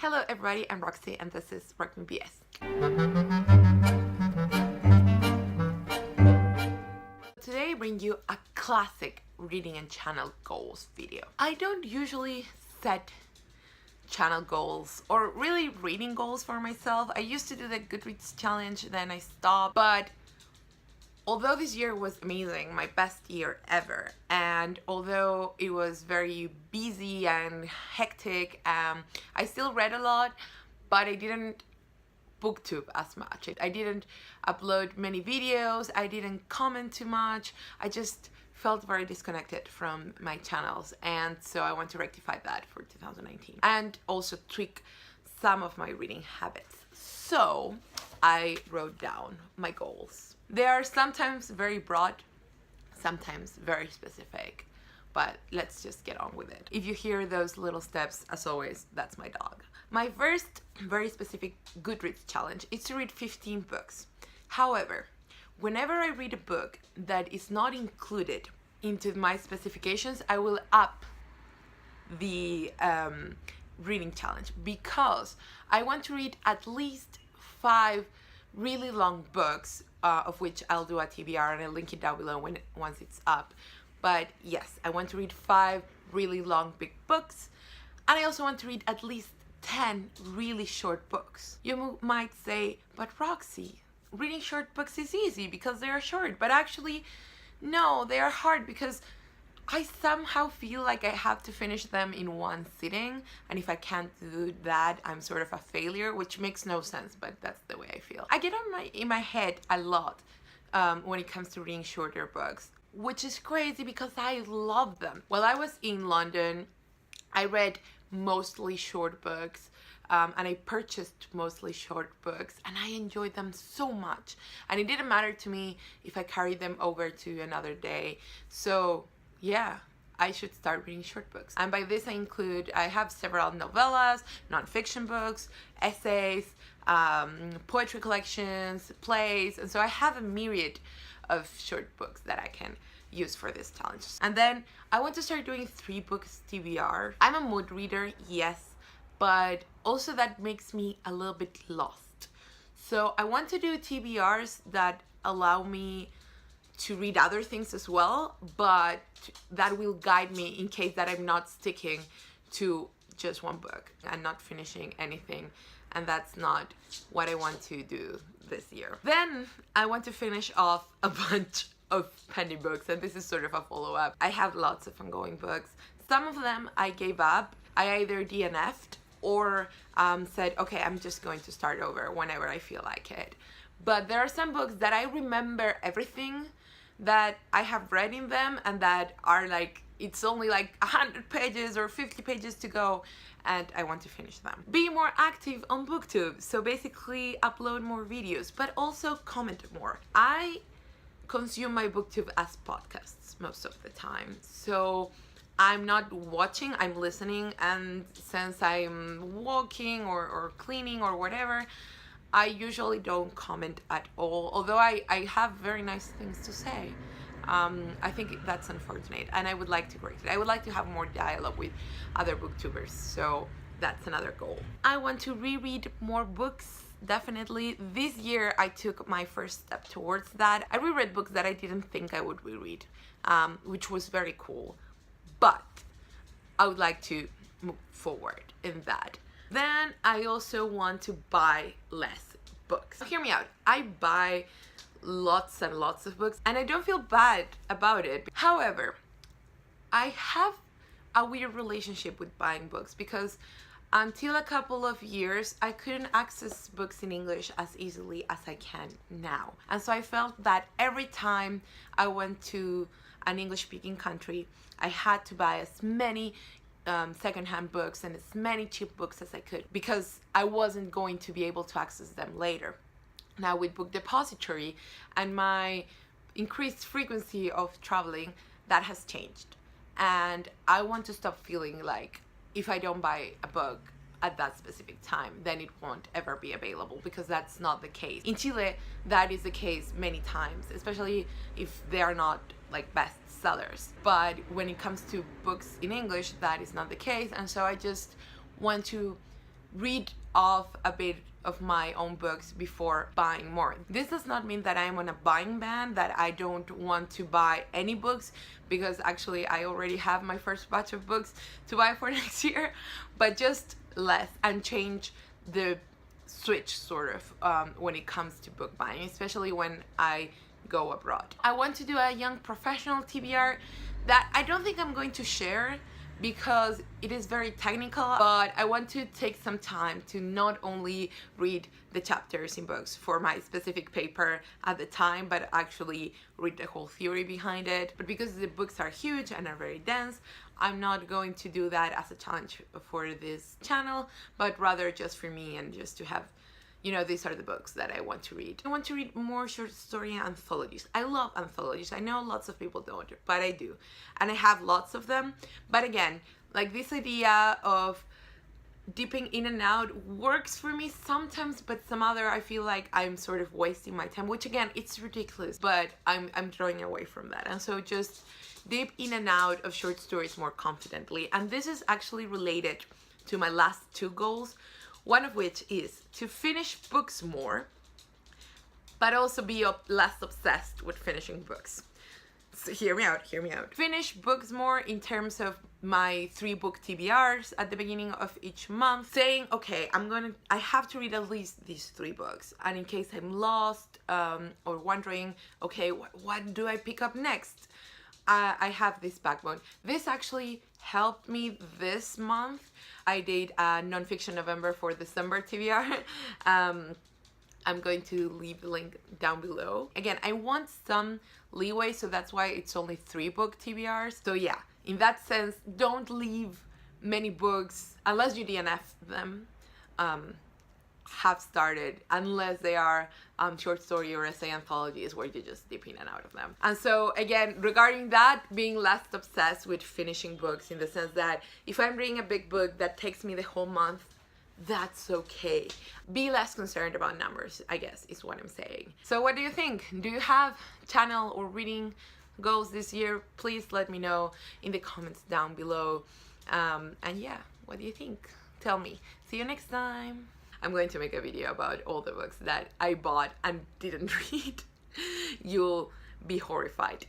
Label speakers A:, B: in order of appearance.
A: Hello everybody, I'm Roxy and this is Rock Me BS. Today I bring you a classic reading and channel goals video. I don't usually set channel goals or really reading goals for myself. I used to do the Goodreads challenge, then I stopped, but although this year was amazing, my best year ever, and although it was very busy and hectic, I still read a lot, but I didn't booktube as much. I didn't upload many videos, I didn't comment too much, I just felt very disconnected from my channels, and so I want to rectify that for 2019 and also tweak some of my reading habits. So I wrote down my goals. They are sometimes very broad, sometimes very specific, but let's just get on with it. If you hear those little steps, as always, that's my dog. My first very specific Goodreads challenge is to read 15 books. However, whenever I read a book that is not included into my specifications, I will up the reading challenge because I want to read at least 5 really long books, of which I'll do a TBR and I'll link it down below once it's up. But yes, I want to read 5 really long big books, and I also want to read at least 10 really short books. You might say, but Roxy, reading short books is easy because they are short, but actually no, they are hard because I somehow feel like I have to finish them in one sitting, and if I can't do that, I'm sort of a failure, which makes no sense, but that's the way I feel. I get in my head a lot when it comes to reading shorter books, which is crazy because I love them. While I was in London, I read mostly short books, and I purchased mostly short books, and I enjoyed them so much, and it didn't matter to me if I carried them over to another day. So yeah, I should start reading short books. And by this I have several novellas, non-fiction books, essays, poetry collections, plays, and so I have a myriad of short books that I can use for this challenge. And then I want to start doing 3 books TBR. I'm a mood reader, yes, but also that makes me a little bit lost. So I want to do TBRs that allow me to read other things as well, but that will guide me in case that I'm not sticking to just one book and not finishing anything, and that's not what I want to do this year. Then I want to finish off a bunch of pending books, and this is sort of a follow-up. I have lots of ongoing books. Some of them I gave up. I either DNF'd or said, okay, I'm just going to start over whenever I feel like it. But there are some books that I remember everything that I have read in them, and that are like, it's only like 100 pages or 50 pages to go, and I want to finish them. Be more active on BookTube, so basically upload more videos, but also comment more. I consume my BookTube as podcasts most of the time, so I'm not watching, I'm listening, and since I'm walking or cleaning or whatever, I usually don't comment at all, although I have very nice things to say. I think that's unfortunate, and I would like to correct it. I would like to have more dialogue with other booktubers, so that's another goal. I want to reread more books, definitely. This year I took my first step towards that. I reread books that I didn't think I would reread, which was very cool, but I would like to move forward in that. Then I also want to buy less books. Hear me out. I buy lots and lots of books, and I don't feel bad about it. However, I have a weird relationship with buying books because until a couple of years, I couldn't access books in English as easily as I can now. And so I felt that every time I went to an English-speaking country, I had to buy as many secondhand books and as many cheap books as I could because I wasn't going to be able to access them later. Now with Book Depository and my increased frequency of traveling, that has changed, and I want to stop feeling like if I don't buy a book at that specific time, then it won't ever be available, because that's not the case. In Chile, that is the case many times, especially if they are not like best sellers. But when it comes to books in English, that is not the case, and so I just want to read off a bit of my own books before buying more. This does not mean that I'm on a buying ban, that I don't want to buy any books, because actually I already have my first batch of books to buy for next year, but just less, and change the switch sort of when it comes to book buying, especially when I go abroad. I want to do a young professional TBR that I don't think I'm going to share because it is very technical, but I want to take some time to not only read the chapters in books for my specific paper at the time, but actually read the whole theory behind it. But because the books are huge and are very dense, I'm not going to do that as a challenge for this channel, but rather just for me and just to have, you know, these are the books that I want to read. I want to read more short story anthologies. I love anthologies. I know lots of people don't, but I do. And I have lots of them. But again, like, this idea of dipping in and out works for me sometimes, but some other I feel like I'm sort of wasting my time, which again, it's ridiculous, but I'm drawing away from that. And so just dip in and out of short stories more confidently. And this is actually related to my last two goals. One of which is to finish books more, but also be less obsessed with finishing books. So hear me out. Finish books more in terms of my 3-book TBRs at the beginning of each month, saying, okay, I have to read at least these 3 books. And in case I'm lost or wondering, okay, what do I pick up next? I have this backbone. This actually helped me this month. I did a nonfiction November for December TBR. I'm going to leave the link down below. Again, I want some leeway, so that's why it's only 3-book TBRs. So yeah, in that sense, don't leave many books, unless you DNF them, have started, unless they are short story or essay anthologies where you just dip in and out of them. And so again, regarding that, being less obsessed with finishing books, in the sense that if I'm reading a big book that takes me the whole month, that's okay. Be less concerned about numbers, I guess, is what I'm saying. So what do you think? Do you have channel or reading goals this year? Please let me know in the comments down below. And yeah, what do you think? Tell me. See you next time. I'm going to make a video about all the books that I bought and didn't read. You'll be horrified.